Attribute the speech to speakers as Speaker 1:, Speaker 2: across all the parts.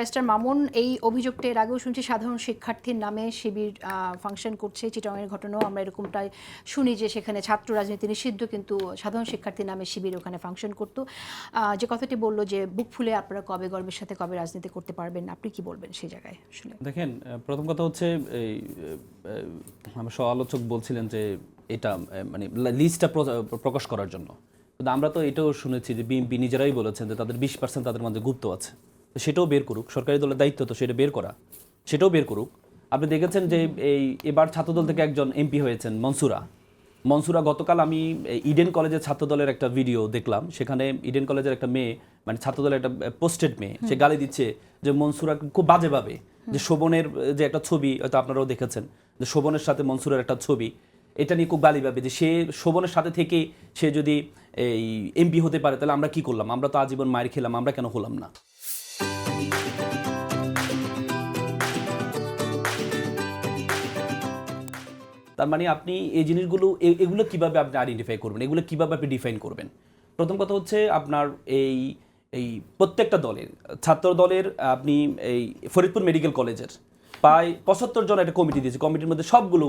Speaker 1: Barrister Mamun, এই অভিযোগটা এর আগেও শুনছি সাধারণ শিক্ষার্থীর নামে শিবির ফাংশন করছে। চিটাগাংয়ের ঘটনাও আমরা এরকমটাই শুনি যে সেখানে ছাত্র রাজনীতি নিষিদ্ধ, কিন্তু সাধারণ শিক্ষার্থীর নামে শিবির ওখানে ফাংশন করতো। যে কথাটি বললো যে বুক ফুলে আপনারা কবে গর্বের সাথে কবে রাজনীতি করতে পারবেন, আপনি কি বলবেন সেই জায়গায়? শুনে
Speaker 2: দেখেন, প্রথম কথা হচ্ছে এই আমার সহ আলোচক বলছিলেন যে এটা মানে লিস্টটা প্রকাশ করার জন্য, কিন্তু আমরা তো এটাও শুনেছি যে বিএনপি নিজেরাই বলেছেন যে তাদের 20% তাদের মধ্যে গুপ্ত আছে। তো সেটাও বের করুক, সরকারি দলের দায়িত্ব তো সেটা বের করা, সেটাও বের করুক। আপনি দেখেছেন যে এবার ছাত্রদল থেকে একজন এমপি হয়েছেন মনসুরা। গতকাল আমি ইডেন কলেজের ছাত্রদলের একটা ভিডিও দেখলাম, সেখানে ইডেন কলেজের একটা মেয়ে, মানে ছাত্রদলের একটা পোস্টেড মেয়ে, সে গালি দিচ্ছে যে মনসুরা খুব বাজেভাবে, যে শোভনের যে একটা ছবি হয়তো আপনারাও দেখেছেন, যে শোভনের সাথে মনসুরের একটা ছবি, এটা নিয়ে খুব গালি পাবে যে সে শোভনের সাথে থেকে সে যদি এই এমপি হতে পারে তাহলে আমরা কি করলাম, আমরা তো আজীবন মায়ের খেলাম, আমরা কেন হলাম না। তার মানে আপনি এই জিনিসগুলো এগুলো কিভাবে আপনি আইডেন্টিফাই করবেন, এগুলো কিভাবে আপনি ডিফাইন করবেন? প্রথম কথা হচ্ছে আপনার এই এই প্রত্যেকটা দলের, ছাত্র দলের, আপনি এই ফরিদপুর মেডিকেল কলেজের প্রায় 75 জন একটা কমিটি দিয়েছে, কমিটির মধ্যে সবগুলো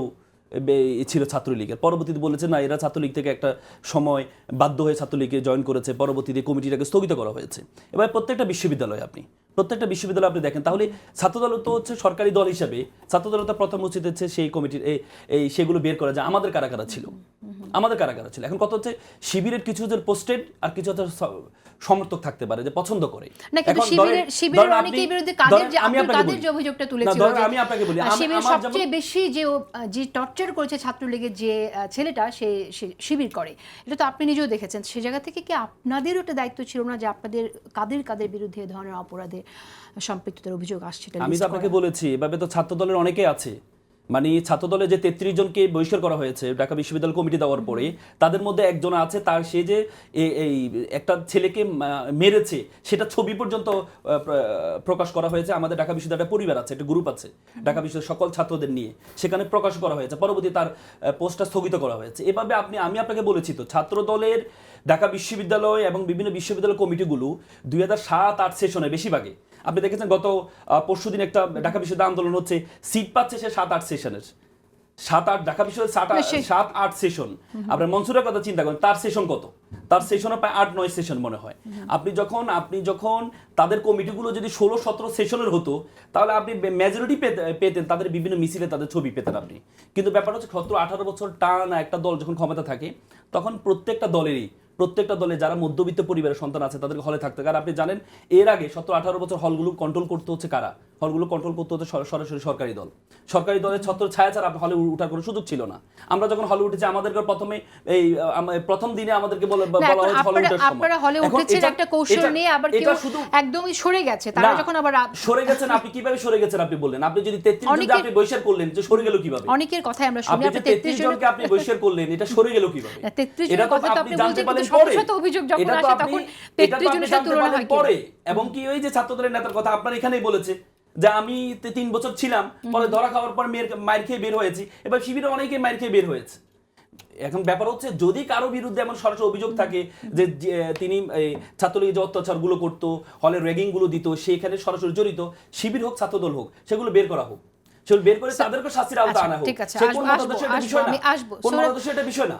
Speaker 2: ছিল ছাত্রলীগের। পরবর্তীতে বলেছে না, এরা ছাত্রলীগ থেকে একটা সময় বাধ্য হয়ে ছাত্রলীগে জয়েন করেছে, পরবর্তীতে কমিটিটাকে স্থগিত করা হয়েছে। এবার প্রত্যেকটা বিশ্ববিদ্যালয়ে আপনি দেখেন, তাহলে ছাত্রদল তো হচ্ছে সরকারি দল হিসাবে, ছাত্রদল তো প্রথম উচিত হচ্ছে সেই কমিটির সেগুলো বের করা যায় আমাদের কারা কারা ছিল। এখন কথা হচ্ছে শিবিরের কিছু হচ্ছে পোস্টেড আর কিছু হচ্ছে সমর্থক থাকতে পারে যে পছন্দ করে।
Speaker 1: শিবিরের অনেকের বিরুদ্ধে কাদের যে অভিযোগটা তুলেছিল,
Speaker 2: আমি আপনাকে বলি,
Speaker 1: শিবির সবচেয়ে বেশি যে টর্চার করেছে ছাত্রলীগের যে ছেলেটা, সে শিবির করে, এটা তো আপনি নিজেও দেখেছেন। সে জায়গা থেকে কি আপনাদেরও একটা দায়িত্ব ছিল না যে আপনাদের কাদের বিরুদ্ধে এ ধরনের অপরাধে সম্পৃক্ততার অভিযোগ আসছে?
Speaker 2: আমি তো আপনাকে বলেছি, এভাবে তো ছাত্রদলের অনেকে আছে, মানে ছাত্রদলে যে 33 জনকে বহিষ্কার করা হয়েছে ঢাকা বিশ্ববিদ্যালয় কমিটি দেওয়ার পরে, তাদের মধ্যে একজন আছে, তার সে যে এই একটা ছেলেকে মেরেছে সেটা ছবি পর্যন্ত প্রকাশ করা হয়েছে। আমাদের ঢাকা বিশ্ববিদ্যালয়ের পরিবার আছে, একটা গ্রুপ আছে ঢাকা বিশ্ববিদ্যালয়ের সকল ছাত্রদের নিয়ে, সেখানে প্রকাশ করা হয়েছে, পরবর্তী তার পোস্টটা স্থগিত করা হয়েছে। এভাবে আমি আপনাকে বলেছি তো, ছাত্রদলের ঢাকা বিশ্ববিদ্যালয় এবং বিভিন্ন বিশ্ববিদ্যালয় কমিটিগুলো 2007-08 সেশনে বেশিরভাগে আপনি দেখেছেন, গত পরশুদিন একটা ঢাকা বিশ্ববিদ্যালয় আন্দোলন হচ্ছে, সিট পাচ্ছে সে 7-8 সেশনের, 7-8 ঢাকা বিশ্ববিদ্যালয় 7-8 সেশন। আপনার মনসুরের কথা চিন্তা করেন, তার সেশন কত? তার সেশনে প্রায় 8-9 সেশন মনে হয়। আপনি যখন তাদের কমিটিগুলো যদি 16-17 সেশনের হতো, তাহলে আপনি মেজরিটি পেতেন, তাদের বিভিন্ন মিছিলে তাদের ছবি পেতেন আপনি। কিন্তু ব্যাপার হচ্ছে 17-18 বছর টানা একটা দল যখন ক্ষমতা থাকে, তখন প্রত্যেকটা দলে যারা মধ্যবিত্ত পরিবারের সন্তান আছে তাদেরকে হলে থাকতে। কারণ আপনি জানেন, এর আগে 17-18 বছর হলগুলো কন্ট্রোল করতে হচ্ছে কারা? হলগুলো কন্ট্রোল করতে হচ্ছে সরাসরি সরকারি দলের ছত্র ছায়া ছাড়া হলে উঠার কোনো সুযোগ ছিল না। আমরা যখন হলে উঠেছি, আমাদেরকে প্রথম দিনে আমাদেরকে বলা হয়েছে হলে উঠার সময়।
Speaker 1: আপনারা হলে উঠেছেন একটা কৌশল নিয়ে, আবার কেউ একদমই সরে গেছে, তারা যখন আবার
Speaker 2: সরে গেছেন। আপনি কিভাবে সরে গেছেন আপনি বললেন? আপনি যদি 33 জনকে আপনি বহিষ্কার করলেন, যে সরে গেল কিভাবে?
Speaker 1: অনেকের কথাই আমরা শুনি,
Speaker 2: আপনি 33 জনকে আপনি বহিষ্কার করলেন, এটা সরে গেল কিভাবে?
Speaker 1: 33 জনের কথা তো আপনি জানতে পারলেন শত অভিযোগ যখন আসে, তখন 33 জনের সাথে তুলনা হয়
Speaker 2: পরে। এবং কি ওই যে ছাত্রদলের নেতার কথা আপনার এখানেই বলেছে যে আমি 3 বছর ছিলাম, পরে ধরা খাওয়ার পর মায়ের খেয়ে বের হয়েছি। এবার শিবিরে অনেকে মায়ের খেয়ে বের হয়েছে। এখন ব্যাপার হচ্ছে, যদি কারো বিরুদ্ধে এমন সরাসরি অভিযোগ থাকে যে তিনি ছাত্রলীগ যে অত্যাচারগুলো করতো, হলে র্যাগিং গুলো দিত, সেখানে সরাসরি জড়িত, শিবির হোক ছাত্রদল হোক, সেগুলো বের করা হোক, সেগুলো বের করে তাদেরকে শাস্তির আওতায় আনা হোক।
Speaker 1: ঠিক আছে,
Speaker 2: বিষয় না।